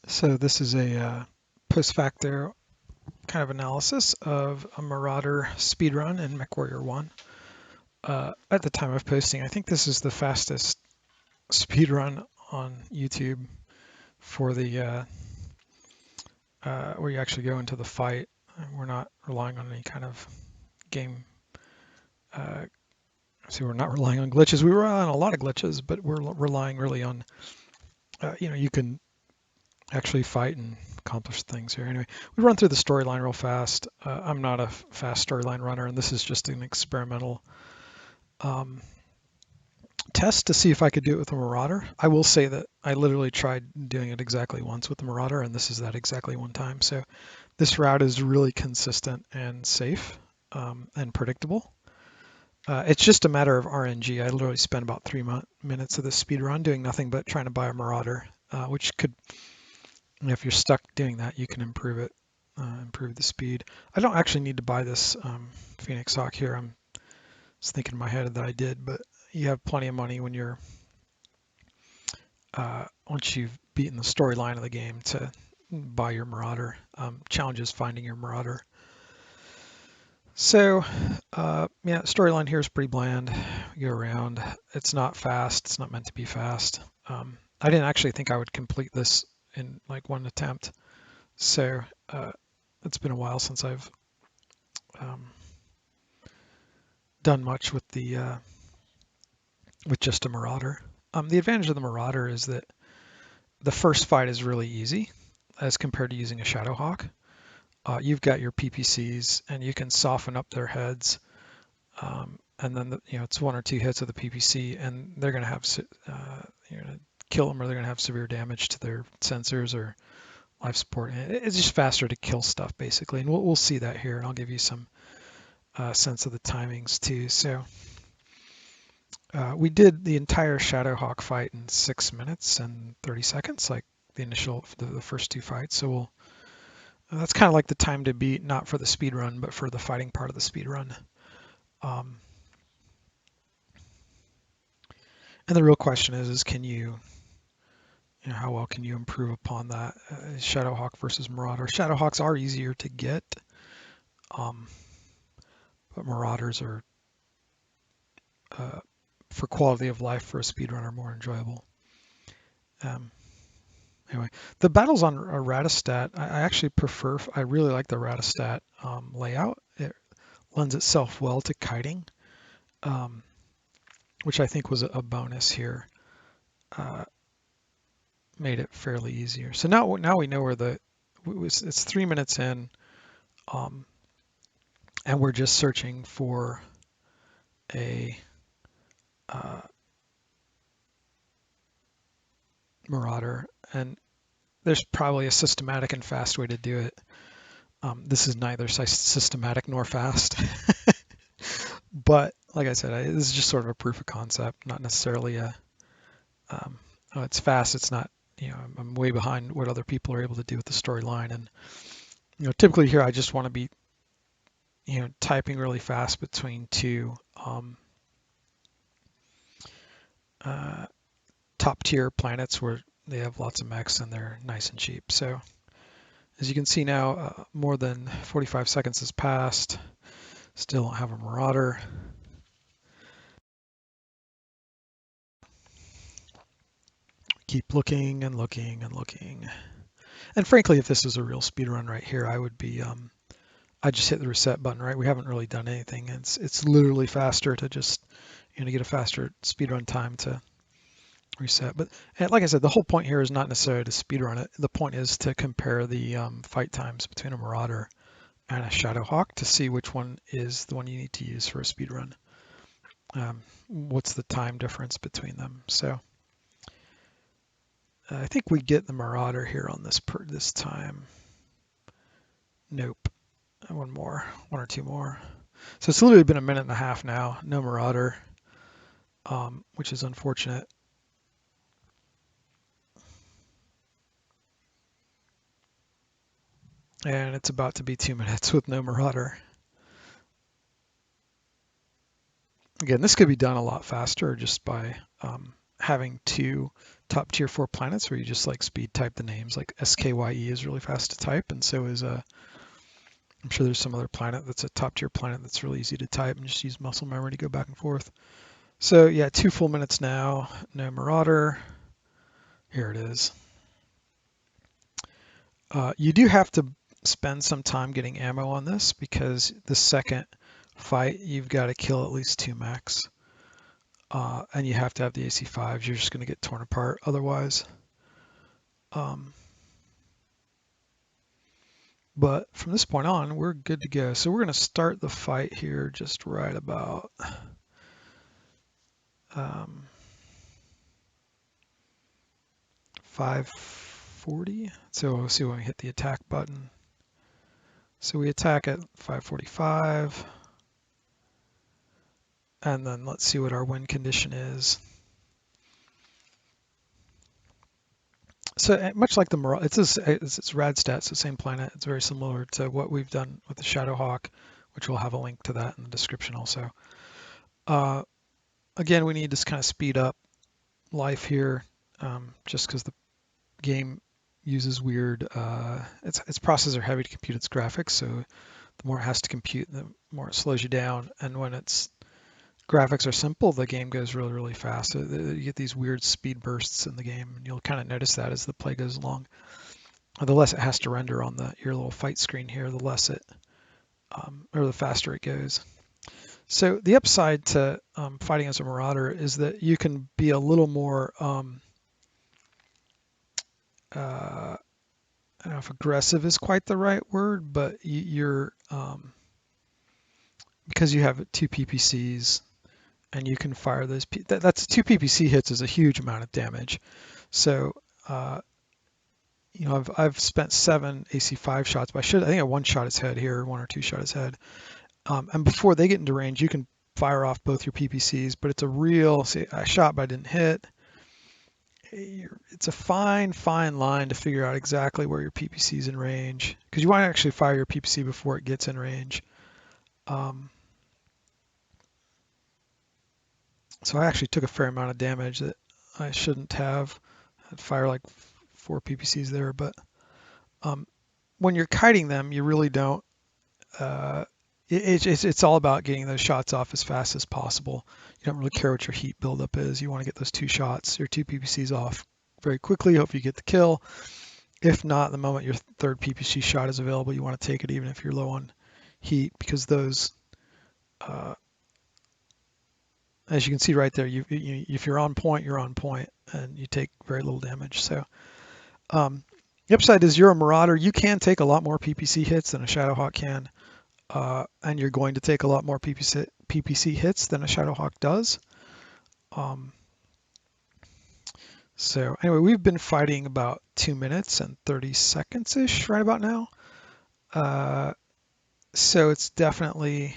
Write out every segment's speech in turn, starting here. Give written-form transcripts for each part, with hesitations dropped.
So this is a post-facto kind of analysis of a Marauder speedrun in Mechwarrior 1. At the time of posting, I think this is the fastest speedrun on YouTube for the where you actually go into the fight. We're not relying on any kind of game. So we're not relying on glitches. We rely on a lot of glitches, but we're relying really on you can actually fight and accomplish things here. Anyway, we run through the storyline real fast. I'm not a fast storyline runner, and this is just an experimental test to see if I could do it with a Marauder. I will say that I literally tried doing it exactly once with the Marauder, and this is that exactly one time. So this route is really consistent and safe and predictable. It's just a matter of RNG. I literally spent about 3 minutes of this speed run doing nothing but trying to buy a Marauder, which could, if you're stuck doing that, you can improve it, improve the speed. I don't actually need to buy this Phoenix Hawk here. I'm just thinking in my head that I did, but you have plenty of money when you're once you've beaten the storyline of the game to buy your Marauder. Challenge is finding your Marauder. So yeah, storyline here is pretty bland. We go around. It's not fast. It's not meant to be fast. I didn't actually think I would complete this in like one attempt. So it's been a while since I've done much with the with just a Marauder. The advantage of the Marauder is that the first fight is really easy as compared to using a Shadowhawk. You've got your PPCs and you can soften up their heads, and then it's one or two hits of the PPC, and they're going to have you're going to kill them, or they're going to have severe damage to their sensors or life support. It's just faster to kill stuff basically, and we'll see that here, and I'll give you some sense of the timings too. So we did the entire Shadowhawk fight in 6 minutes and 30 seconds, like the first two fights. So that's kind of like the time to beat, not for the speed run, but for the fighting part of the speed run. And the real question is can how well can you improve upon that? Shadowhawk versus Marauder. Shadowhawks are easier to get, but Marauders are, for quality of life for a speedrunner, more enjoyable. Anyway, the battles on Marauder Stat, I actually prefer. I really like the Marauder Stat layout. It lends itself well to kiting, which I think was a bonus here. Made it fairly easier. So now we know where it's 3 minutes in, and we're just searching for a Marauder, and there's probably a systematic and fast way to do it. This is neither systematic nor fast, but like I said, this is just sort of a proof of concept, not necessarily oh, it's fast. It's not, I'm way behind what other people are able to do with the storyline. And, typically here, I just want to be, typing really fast between two top tier planets where they have lots of mechs and they're nice and cheap. So as you can see now, more than 45 seconds has passed. Still don't have a Marauder. Keep looking and looking and looking. And frankly, if this was a real speedrun right here, I would be, I just hit the reset button, right? We haven't really done anything. It's literally faster to just, get a faster speedrun time to reset. But like I said, the whole point here is not necessarily to speedrun it. The point is to compare the fight times between a Marauder and a Shadowhawk to see which one is the one you need to use for a speedrun. What's the time difference between them? So I think we get the Marauder here on this time. Nope. One or two more. So it's literally been a minute and a half now. No Marauder, which is unfortunate. And it's about to be 2 minutes with no Marauder. Again, this could be done a lot faster just by having two top tier 4 planets where you just like speed type the names. Like SKYE is really fast to type, and so is I'm sure there's some other planet that's a top tier planet that's really easy to type, and just use muscle memory to go back and forth. So yeah, 2 full minutes now. No Marauder. Here it is. You do have to spend some time getting ammo on this because the second fight you've got to kill at least 2 mechs. And you have to have the AC5s. You're just going to get torn apart otherwise. But from this point on, we're good to go. So we're going to start the fight here just right about 5:40. So we'll see when we hit the attack button. So we attack at 5:45. And then let's see what our win condition is. So much like the Marauder, it's rad stats, the same planet. It's very similar to what we've done with the Shadowhawk, which we'll have a link to that in the description also. Again, we need to kind of speed up life here, just because the game uses weird, its processor heavy to compute its graphics, so the more it has to compute, the more it slows you down. And when its graphics are simple, the game goes really, really fast. So you get these weird speed bursts in the game, and you'll kind of notice that as the play goes along. The less it has to render on your little fight screen here, the less it, or the faster it goes. So the upside to fighting as a Marauder is that you can be a little more, I don't know if aggressive is quite the right word, but you're, because you have 2 PPCs and you can fire those, that's 2 PPC hits is a huge amount of damage. So, I've spent 7 AC5 shots, but I think I 1 shot his head here, 1 or 2 shot his head. And before they get into range, you can fire off both your PPCs, but it's a real, see, I shot but I didn't hit. It's a fine line to figure out exactly where your PPC is in range, because you want to actually fire your PPC before it gets in range. So I actually took a fair amount of damage that I shouldn't have. I'd fire like 4 PPCs there, but when you're kiting them, you really don't. It's all about getting those shots off as fast as possible. You don't really care what your heat buildup is. You want to get those 2 shots, your 2 PPCs off very quickly. Hope you get the kill. If not, the moment your 3rd PPC shot is available, you want to take it even if you're low on heat, because those, as you can see right there, if you're on point, you're on point, and you take very little damage. So the upside is you're a Marauder. You can take a lot more PPC hits than a Shadowhawk can. And you're going to take a lot more PPC hits than a Shadowhawk does. So anyway, we've been fighting about 2 minutes and 30 seconds-ish right about now. So it's definitely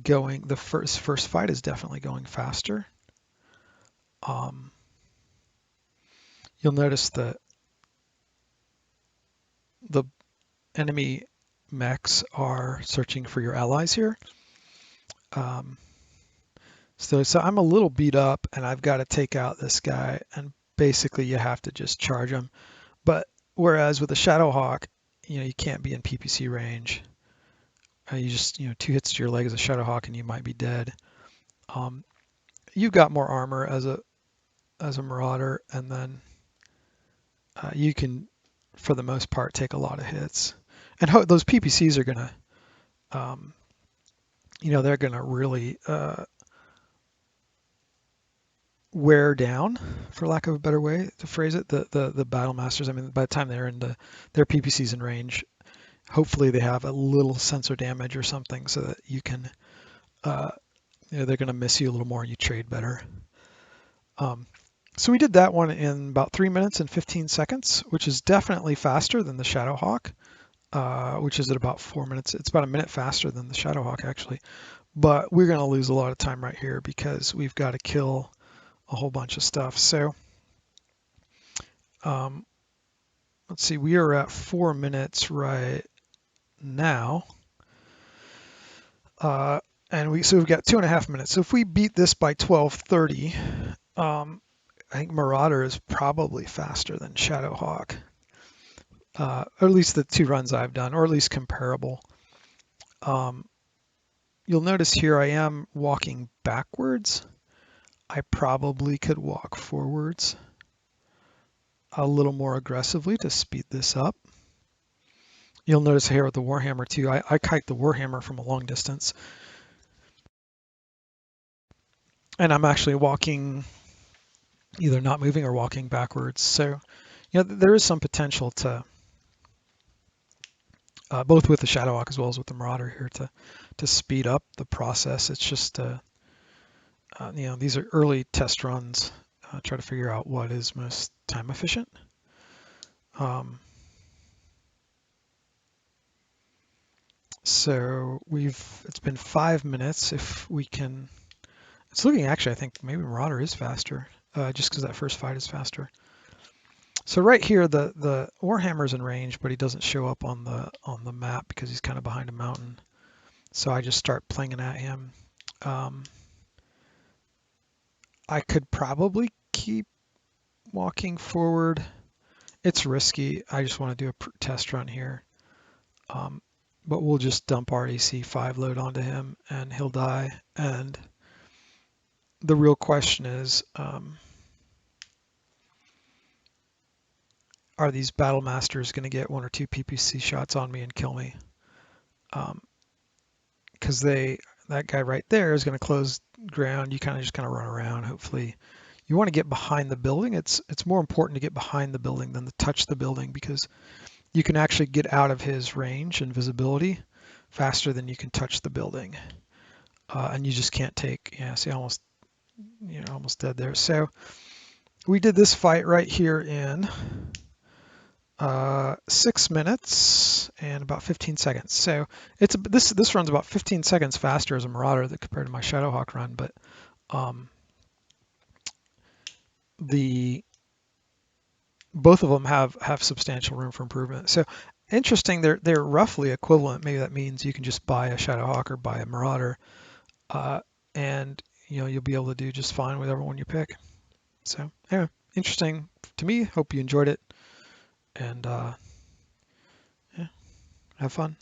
going, the first fight is definitely going faster. You'll notice that the enemy mechs are searching for your allies here. So I'm a little beat up and I've got to take out this guy, and basically you have to just charge him. But whereas with the Shadowhawk, you can't be in PPC range. You just, 2 hits to your leg as a Shadowhawk and you might be dead. You've got more armor as a Marauder, and then you can, for the most part, take a lot of hits. And those PPCs are gonna, they're gonna really wear down, for lack of a better way to phrase it, the battle masters. I mean, by the time they're into their PPCs in range, hopefully they have a little sensor damage or something, so that you can, they're gonna miss you a little more and you trade better. So we did that one in about 3 minutes and 15 seconds, which is definitely faster than the Shadowhawk, which is at about 4 minutes. It's about a minute faster than the Shadowhawk, actually. But we're going to lose a lot of time right here because we've got to kill a whole bunch of stuff. So let's see, we are at 4 minutes right now. So we've got 2.5 minutes. So if we beat this by 12:30, I think Marauder is probably faster than Shadowhawk, or at least the 2 runs I've done, or at least comparable. You'll notice here I am walking backwards. I probably could walk forwards a little more aggressively to speed this up. You'll notice here with the Warhammer too, I kite the Warhammer from a long distance. And I'm actually walking, either not moving or walking backwards. So, there is some potential to, both with the Shadowhawk as well as with the Marauder here, to speed up the process. It's just, these are early test runs. Try to figure out what is most time efficient. So it's been 5 minutes. If we can, it's looking actually, I think maybe Marauder is faster, just because that first fight is faster. So right here, the Warhammer's in range, but he doesn't show up on the map because he's kind of behind a mountain. So I just start playing at him. I could probably keep walking forward. It's risky. I just want to do a test run here. But we'll just dump RDC 5 load onto him and he'll die. And the real question is, are these battle masters going to get 1 or 2 PPC shots on me and kill me? Because that guy right there is going to close ground. You just kind of run around. Hopefully, you want to get behind the building. It's more important to get behind the building than to touch the building, because you can actually get out of his range and visibility faster than you can touch the building, and you just can't take. Yeah, see, almost dead there. So we did this fight right here in 6 minutes and about 15 seconds. So this runs about 15 seconds faster as a Marauder compared to my Shadowhawk run, but both of them have substantial room for improvement. So interesting, they're roughly equivalent. Maybe that means you can just buy a Shadowhawk or buy a Marauder, and you'll be able to do just fine with every one you pick. So yeah, interesting to me. Hope you enjoyed it, and yeah, have fun.